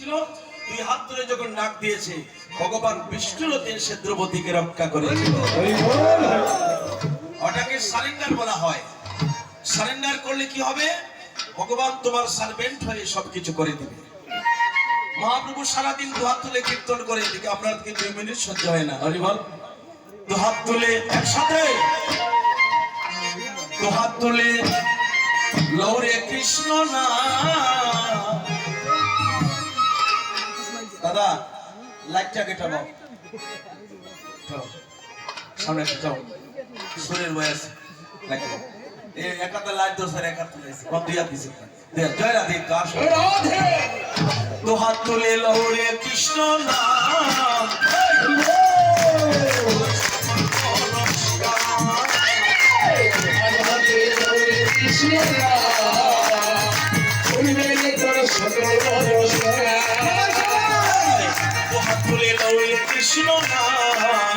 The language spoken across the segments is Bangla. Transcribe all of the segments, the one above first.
দুই হাত ধরে যখন ডাক দিয়েছে ভগবান বিষ্ণুর দিন সে দ্রৌপদীকে রক্ষা করেছিল। ওটাকে সারেন্ডার বলা হয়। সারেন্ডার করলে কি হবে? ভগবান তোমার সার্ভেন্ট হয়ে সবকিছু করে দিবে। মহাপ্রভু সারাদিন দুহাত তুলে কীর্তন করে, এদিকে আপনার 2 মিনিট সহ্য হয় না। হরি বল। দুহাত তুলে একসাথে, দুহাত তুলে লৌরে কৃষ্ণ না। দাদা লাইটটা কেটে দাও, সামনে একটু যাও, সুরের বয়স একাতে লাইট দো স্যার, একাতে দুই হাত দিছে। জয় রাধে, দু হাত তুলে লৌরে কৃষ্ণ নাম। কৃষ্ণ নাম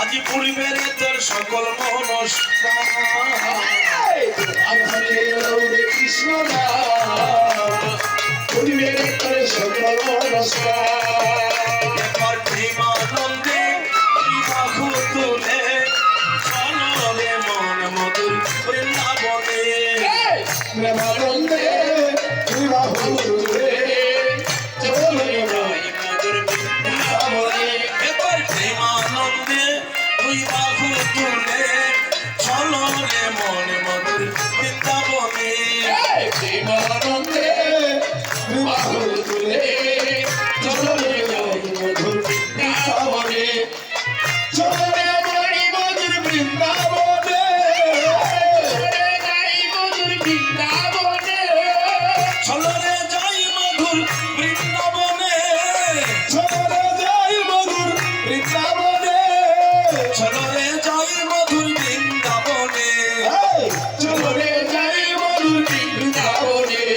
আজি পূর্বের তোর সকল মনস্কার। কৃষ্ণ নাম পূর্বের তোর সকল মনস্কার। প্রেমানন্দে বাহু তুলে চলবে মন মধুর বৃন্দাবনে। প্রেমানন্দে বাহু তুলে চলবে মধুর বৃন্দাবনে। এবার প্রেমানন্দে তুই বাহু তুলে চলো রে মন মধুর বৃন্দাবনে। প্রেমানন্দে বাহু তুলে চলবে মধুর বৃন্দাবনে। চলবে মধুর বৃন্দাবনে। চলো রে যাই মধুর বৃন্দাবনে। চলে যাই মধুর বৃন্দাবনে। চলো রে যাই মধুর বৃন্দাবনে। চলে যাই মধুর বৃন্দাবনে।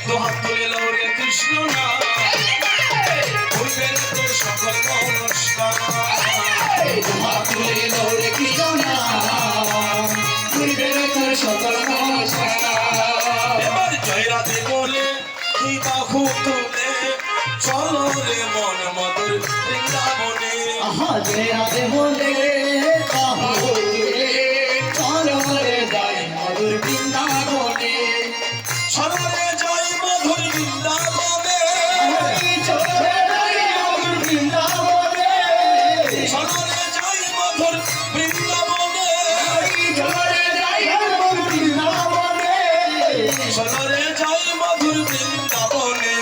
দুহাত তুলে লৌরে কৃষ্ণ নাম পূর্বের তোর সকল মনস্কার। হাত তুলে লৌরে কৃষ্ণ নাম পূর্বের তোর সকল নমস্কার। এবার জয় রাধে বলে তুই বাহু তুলে চলো রে মন মধুর বৃন্দাবনে। আহা জয় রাধে বলে বাহু তুলে চলো রে যাই মধুর বৃন্দাবনে। চলো রে যাই মধুর বৃন্দাবনে। চলে যাই মধুর বৃন্দাবনে। চলো রে যাই মধুর বৃন্দাবনে। চলে যাই মধুর বৃন্দাবনে। চলো রে যাই মধুর বৃন্দাবনে।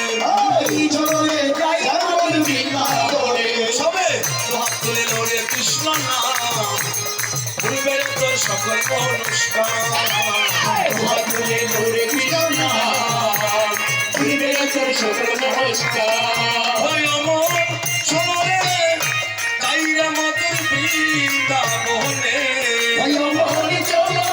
চলে যাই মধুর বৃন্দাবনে। সবে দুহাত তুলে লৌরে কৃষ্ণ নাম পূর্বের তোর সকল মনস্কার। হাত তুলে লৌরে কৃষ্ণ নাম পূর্বের তোর সকল নমস্কার। ওই অমর চলো রে যাই রে মধুর বৃন্দাবনে। চলো